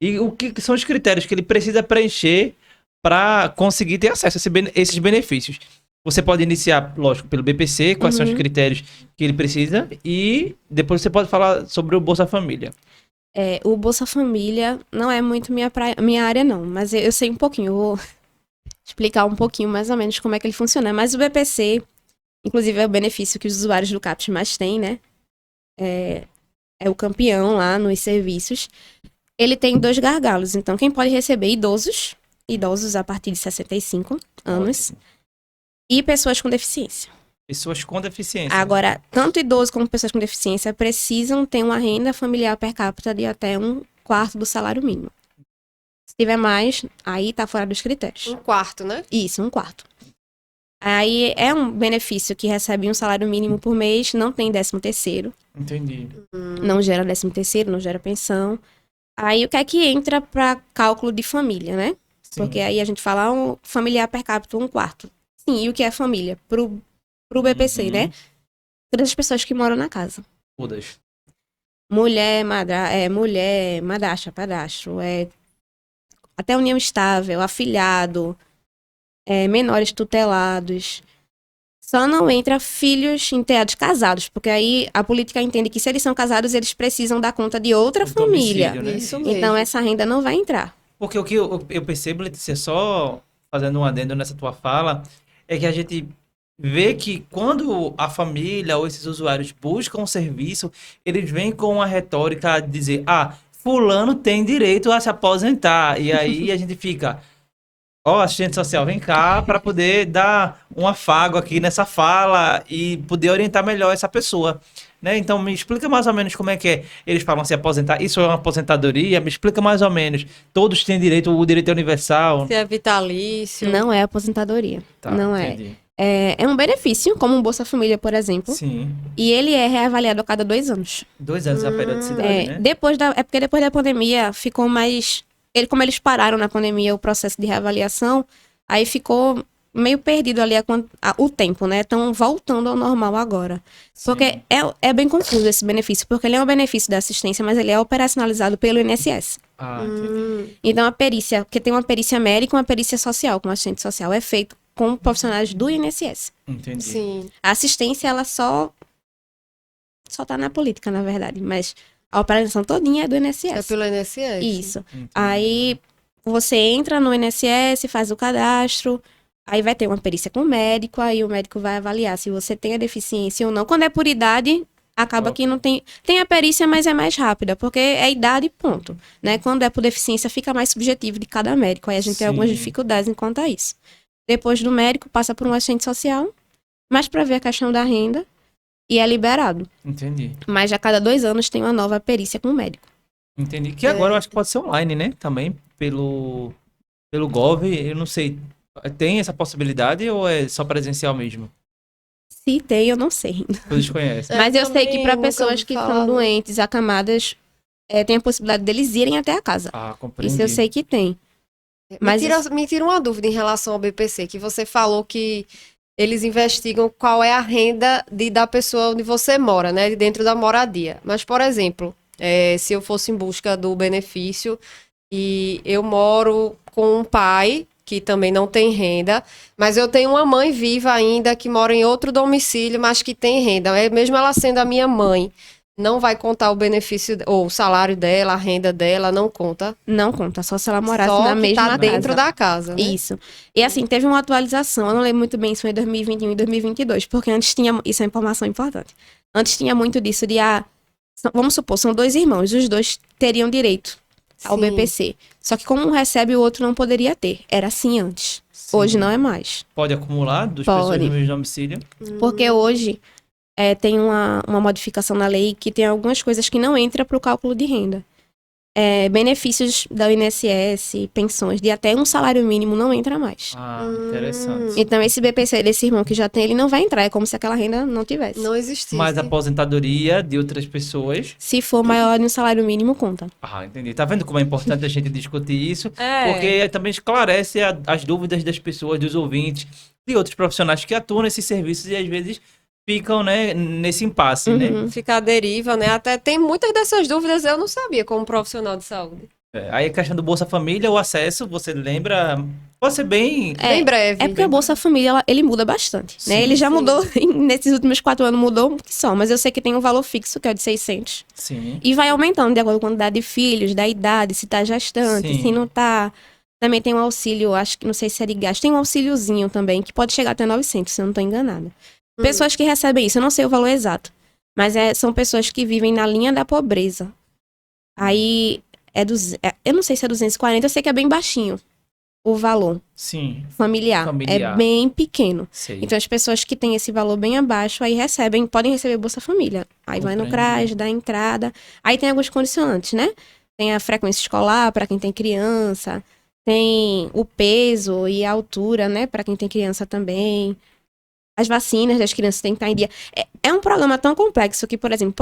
[SPEAKER 2] e o que são os critérios que ele precisa preencher para conseguir ter acesso a esses benefícios? Você pode iniciar, lógico, pelo BPC, quais são os critérios que ele precisa, e depois você pode falar sobre o Bolsa Família.
[SPEAKER 3] O Bolsa Família não é muito minha área, não, mas eu sei um pouquinho, eu vou explicar um pouquinho mais ou menos como é que ele funciona. Mas o BPC, inclusive, é o benefício que os usuários do CAPS mais têm, né? É o campeão lá nos serviços. Ele tem 2 gargalos, então quem pode receber idosos a partir de 65 anos, e pessoas com deficiência.
[SPEAKER 2] Pessoas com deficiência.
[SPEAKER 3] Agora, tanto idosos como pessoas com deficiência precisam ter uma renda familiar per capita de até 1/4 do salário mínimo. Se tiver mais, aí tá fora dos critérios.
[SPEAKER 1] 1/4, né?
[SPEAKER 3] Isso, 1/4. Aí é um benefício que recebe um salário mínimo por mês, não tem 13º,
[SPEAKER 2] Entendi.
[SPEAKER 3] não gera 13º, não gera pensão. Aí o que é que entra para cálculo de família, né?
[SPEAKER 2] Sim.
[SPEAKER 3] Porque aí a gente fala um familiar per capita 1/4. Sim, e o que é família? Pro BPC, né? Todas as pessoas que moram na casa.
[SPEAKER 2] Todas.
[SPEAKER 3] Mulher, madrasta, padrasto, até união estável, afilhado, menores tutelados. Só não entra filhos enteados casados, porque aí a política entende que se eles são casados, eles precisam dar conta de outra
[SPEAKER 2] Do
[SPEAKER 3] família.
[SPEAKER 2] domicílio, né?
[SPEAKER 1] Isso mesmo.
[SPEAKER 3] Então essa renda não vai entrar.
[SPEAKER 2] Porque o que eu percebo, Letícia, só fazendo um adendo nessa tua fala, é que a gente vê que quando a família ou esses usuários buscam um serviço, eles vêm com uma retórica de dizer, fulano tem direito a se aposentar. E aí a gente fica, assistente social, vem cá para poder dar um afago aqui nessa fala e poder orientar melhor essa pessoa. Né? Então, me explica mais ou menos como é que é. Eles falam se aposentar. Isso é uma aposentadoria? Me explica mais ou menos. Todos têm direito, o direito é universal.
[SPEAKER 1] Se é vitalício.
[SPEAKER 3] Não é aposentadoria.
[SPEAKER 2] Tá,
[SPEAKER 3] não é.
[SPEAKER 2] entendi.
[SPEAKER 3] É um benefício, como um Bolsa Família, por exemplo.
[SPEAKER 2] Sim.
[SPEAKER 3] E ele é reavaliado a cada 2 anos.
[SPEAKER 2] 2 anos a periodicidade, né?
[SPEAKER 3] Porque depois da pandemia ficou mais... Como eles pararam na pandemia o processo de reavaliação, aí ficou meio perdido ali o tempo, né? Estão voltando ao normal agora.
[SPEAKER 2] Sim.
[SPEAKER 3] Porque é bem confuso esse benefício, porque ele é um benefício da assistência, mas ele é operacionalizado pelo INSS.
[SPEAKER 2] Entendi.
[SPEAKER 3] Então a perícia, porque tem uma perícia médica e uma perícia social, como assistente social, é feito com profissionais do INSS.
[SPEAKER 2] Entendi.
[SPEAKER 1] Sim.
[SPEAKER 3] A assistência, ela só tá na política, na verdade, mas a operação todinha é do INSS.
[SPEAKER 1] É pelo INSS.
[SPEAKER 3] Isso.
[SPEAKER 2] Entendi.
[SPEAKER 3] Aí você entra no INSS, faz o cadastro, aí vai ter uma perícia com o médico, aí o médico vai avaliar se você tem a deficiência ou não. Quando é por idade, acaba que não tem... Tem a perícia, mas é mais rápida, porque é idade, ponto. Né? Quando é por deficiência, fica mais subjetivo de cada médico. Aí a gente tem algumas
[SPEAKER 2] Sim.
[SPEAKER 3] dificuldades enquanto a isso. Depois do médico, passa por um assistente social, mas para ver a questão da renda. e é liberado.
[SPEAKER 2] Entendi.
[SPEAKER 3] Mas a cada 2 anos tem uma nova perícia com o médico.
[SPEAKER 2] Entendi. Que agora eu acho que pode ser online, né? Também pelo Gov, eu não sei. Tem essa possibilidade ou é só presencial mesmo?
[SPEAKER 3] Se tem, eu não sei ainda.
[SPEAKER 2] Todos conhecem.
[SPEAKER 3] Mas eu sei que
[SPEAKER 1] também
[SPEAKER 3] para
[SPEAKER 1] nunca
[SPEAKER 3] pessoas
[SPEAKER 1] ouvi
[SPEAKER 3] que
[SPEAKER 1] falar,
[SPEAKER 3] são
[SPEAKER 1] não.
[SPEAKER 3] doentes, acamadas, tem a possibilidade deles irem até a casa.
[SPEAKER 2] Ah, compreendi.
[SPEAKER 3] Isso eu sei que tem. Mas
[SPEAKER 1] Me tira uma dúvida em relação ao BPC, que você falou que eles investigam qual é a renda da pessoa onde você mora, né? Dentro da moradia. Mas, por exemplo, se eu fosse em busca do benefício e eu moro com um pai que também não tem renda, mas eu tenho uma mãe viva ainda que mora em outro domicílio, mas que tem renda. Mesmo ela sendo a minha mãe, não vai contar o benefício ou o salário dela, a renda dela, não conta.
[SPEAKER 3] não conta, só se ela morasse
[SPEAKER 1] Só
[SPEAKER 3] na
[SPEAKER 1] que
[SPEAKER 3] mesma
[SPEAKER 1] tá
[SPEAKER 3] casa.
[SPEAKER 1] dentro da casa, né?
[SPEAKER 3] Isso. E assim, teve uma atualização, eu não lembro muito bem se foi em 2021 e 2022, porque antes tinha, isso é informação importante, antes tinha muito disso de, vamos supor, são 2 irmãos, os 2 teriam direito ao
[SPEAKER 1] Sim.
[SPEAKER 3] BPC. Só que como um recebe, o outro não poderia ter. Era assim antes.
[SPEAKER 2] Sim.
[SPEAKER 3] Hoje não é mais.
[SPEAKER 2] Pode acumular dos
[SPEAKER 3] Pode.
[SPEAKER 2] pessoas no mesmo domicílio?
[SPEAKER 3] Porque hoje tem uma modificação na lei que tem algumas coisas que não entram para o cálculo de renda. Benefícios da INSS, pensões de até um salário mínimo não entra mais.
[SPEAKER 2] Ah, interessante.
[SPEAKER 3] Então esse BPC desse irmão que já tem, ele não vai entrar. É como se aquela renda não tivesse.
[SPEAKER 1] Não existisse.
[SPEAKER 2] Mas a aposentadoria de outras pessoas.
[SPEAKER 3] Se for maior de um salário mínimo, conta.
[SPEAKER 2] Ah, entendi. Tá vendo como é importante a gente discutir isso?
[SPEAKER 1] É.
[SPEAKER 2] Porque também esclarece as dúvidas das pessoas, dos ouvintes, de outros profissionais que atuam nesses serviços e às vezes ficam, né, nesse impasse, né?
[SPEAKER 1] Ficar à deriva, né? Até tem muitas dessas dúvidas eu não sabia como profissional de saúde.
[SPEAKER 2] Aí a questão do Bolsa Família, o acesso, você lembra? Pode ser bem...
[SPEAKER 1] Bem breve.
[SPEAKER 3] É porque o Bolsa Família, ele muda bastante,
[SPEAKER 2] Sim,
[SPEAKER 3] né? Ele já
[SPEAKER 1] sim.
[SPEAKER 3] mudou, nesses últimos 4 anos mudou um que só, mas eu sei que tem um valor fixo, que é o de 600.
[SPEAKER 2] Sim.
[SPEAKER 3] E vai aumentando de acordo com a quantidade de filhos, da idade, se tá gestante,
[SPEAKER 2] Sim.
[SPEAKER 3] se não tá. Também tem um auxílio, acho que não sei se é de gás, tem um auxíliozinho também, que pode chegar até 900, se eu não tô enganada. Pessoas que recebem isso, eu não sei o valor exato, mas são pessoas que vivem na linha da pobreza. Aí, eu não sei se é 240, eu sei que é bem baixinho o valor
[SPEAKER 2] Sim.
[SPEAKER 3] familiar.
[SPEAKER 2] Familiar.
[SPEAKER 3] É bem pequeno.
[SPEAKER 2] Sei.
[SPEAKER 3] Então, as pessoas que têm esse valor bem abaixo, aí podem receber Bolsa Família. Aí vai no
[SPEAKER 2] Compreendi.
[SPEAKER 3] CRAS, dá entrada. Aí tem alguns condicionantes, né? Tem a frequência escolar para quem tem criança. Tem o peso e a altura, né? Para quem tem criança também. As vacinas das crianças têm que estar em dia. É um programa tão complexo que, por exemplo,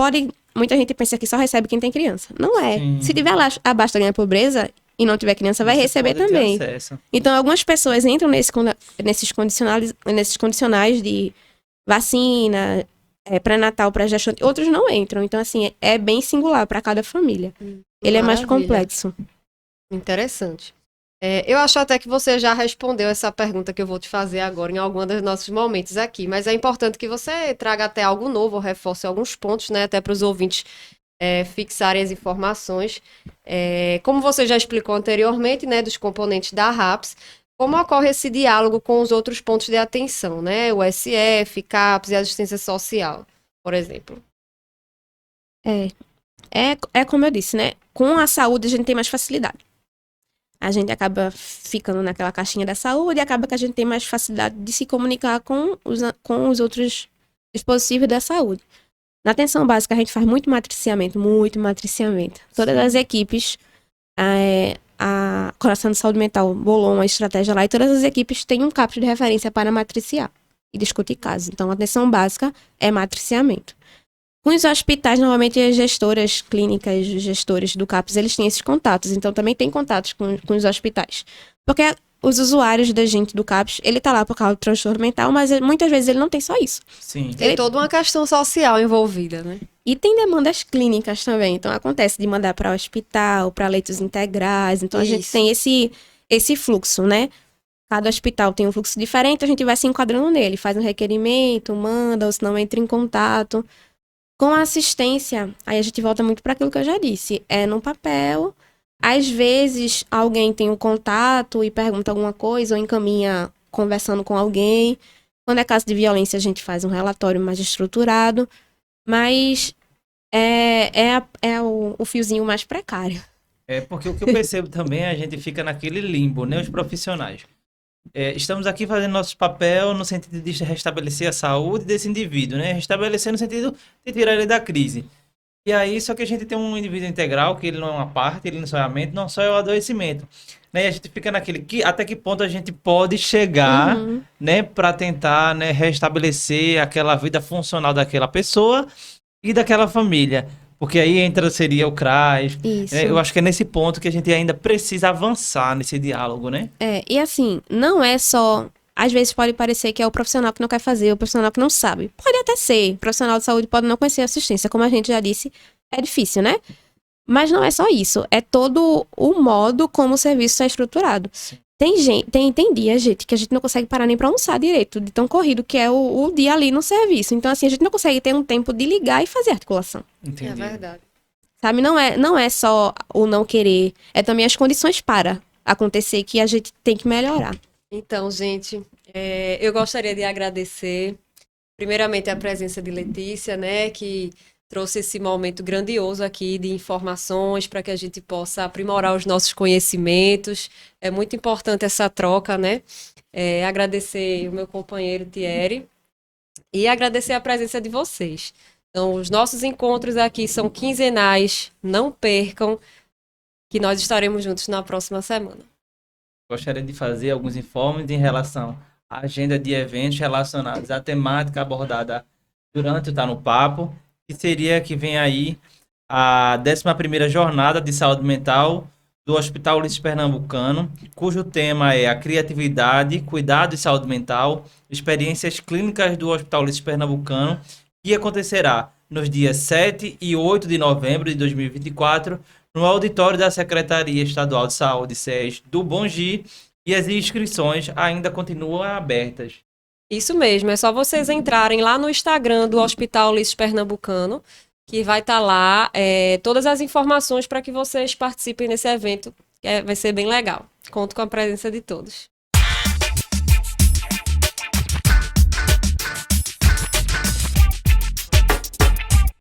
[SPEAKER 3] muita gente pensa que só recebe quem tem criança. Não é.
[SPEAKER 2] Sim.
[SPEAKER 3] Se tiver lá abaixo da linha da pobreza e não tiver criança, vai
[SPEAKER 2] Você
[SPEAKER 3] receber
[SPEAKER 2] pode ter
[SPEAKER 3] também.
[SPEAKER 2] acesso.
[SPEAKER 3] Então, algumas pessoas entram nesses condicionais de vacina, pré-natal, pré-gestante, outros não entram. Então, assim, é bem singular para cada família. Ele é mais
[SPEAKER 1] Maravilha.
[SPEAKER 3] complexo.
[SPEAKER 1] Interessante. Eu acho até que você já respondeu essa pergunta que eu vou te fazer agora em algum dos nossos momentos aqui, mas é importante que você traga até algo novo, ou reforce alguns pontos, né, até para os ouvintes fixarem as informações. Como você já explicou anteriormente, né, dos componentes da RAPS, como ocorre esse diálogo com os outros pontos de atenção, né, o SF, CAPS e assistência social, por exemplo?
[SPEAKER 3] É como eu disse, né? Com a saúde a gente tem mais facilidade. A gente acaba ficando naquela caixinha da saúde e acaba que a gente tem mais facilidade de se comunicar com os outros dispositivos da saúde. Na atenção básica a gente faz muito matriciamento. Todas as equipes, a Coração de Saúde Mental bolou uma estratégia lá e todas as equipes têm um CAPS de referência para matriciar e discutir casos. Então, a atenção básica é matriciamento. Com os hospitais, normalmente as gestoras clínicas, gestores do CAPS, eles têm esses contatos. Então, também tem contatos com os hospitais. Porque os usuários da gente do CAPS, ele tá lá por causa do transtorno mental, mas muitas vezes ele não tem só isso.
[SPEAKER 2] Sim.
[SPEAKER 1] Tem toda uma questão social envolvida, né?
[SPEAKER 3] E tem demandas clínicas também. Então, acontece de mandar para o hospital, para leitos integrais. Então, a gente
[SPEAKER 1] Isso.
[SPEAKER 3] tem esse fluxo, né? Cada hospital tem um fluxo diferente, a gente vai se enquadrando nele. Faz um requerimento, manda, ou se não entra em contato. Com a assistência, aí a gente volta muito para aquilo que eu já disse. É no papel. Às vezes, alguém tem um contato e pergunta alguma coisa ou encaminha conversando com alguém. Quando é caso de violência, a gente faz um relatório mais estruturado. Mas é o fiozinho mais precário.
[SPEAKER 2] Porque o que eu percebo também, a gente fica naquele limbo, né? Os profissionais. estamos aqui fazendo nosso papel no sentido de restabelecer a saúde desse indivíduo, né? Restabelecer no sentido de tirar ele da crise. E aí, só que a gente tem um indivíduo integral, que ele não é uma parte, ele não só é a mente, não só é o adoecimento. Né? E a gente fica naquele, até que ponto a gente pode chegar,
[SPEAKER 3] Uhum.
[SPEAKER 2] né, para tentar, né, restabelecer aquela vida funcional daquela pessoa e daquela família. Porque aí seria o CRAS.
[SPEAKER 3] Isso.
[SPEAKER 2] Eu acho que é nesse ponto que a gente ainda precisa avançar nesse diálogo, né?
[SPEAKER 3] E assim, não é só. Às vezes pode parecer que é o profissional que não quer fazer, o profissional que não sabe. Pode até ser. O profissional de saúde pode não conhecer a assistência, como a gente já disse, é difícil, né? Mas não é só isso. É todo o modo como o serviço é estruturado.
[SPEAKER 2] Sim.
[SPEAKER 3] Tem dias, gente, que a gente não consegue parar nem pra almoçar direito, de tão corrido que é o dia ali no serviço. Então, assim, a gente não consegue ter um tempo de ligar e fazer articulação.
[SPEAKER 2] Entendi.
[SPEAKER 1] É verdade.
[SPEAKER 3] Sabe? Não é só o não querer, é também as condições para acontecer que a gente tem que melhorar.
[SPEAKER 1] Então, gente, eu gostaria de agradecer, primeiramente, a presença de Letícia, né, que trouxe esse momento grandioso aqui de informações para que a gente possa aprimorar os nossos conhecimentos. É muito importante essa troca, né? Agradecer o meu companheiro Thierry e agradecer a presença de vocês. Então, os nossos encontros aqui são quinzenais, não percam, que nós estaremos juntos na próxima semana.
[SPEAKER 2] Gostaria de fazer alguns informes em relação à agenda de eventos relacionados à temática abordada durante o Tá no Papo, que seria que vem aí a 11ª Jornada de Saúde Mental do Hospital Ulisses Pernambucano, cujo tema é a criatividade, cuidado e saúde mental, experiências clínicas do Hospital Ulisses Pernambucano, que acontecerá nos dias 7 e 8 de novembro de 2024, no auditório da Secretaria Estadual de Saúde, SES, do Bongi, e as inscrições ainda continuam abertas.
[SPEAKER 1] Isso mesmo, é só vocês entrarem lá no Instagram do Hospital Ulisses Pernambucano, que vai estar lá todas as informações para que vocês participem desse evento, que vai ser bem legal. Conto com a presença de todos.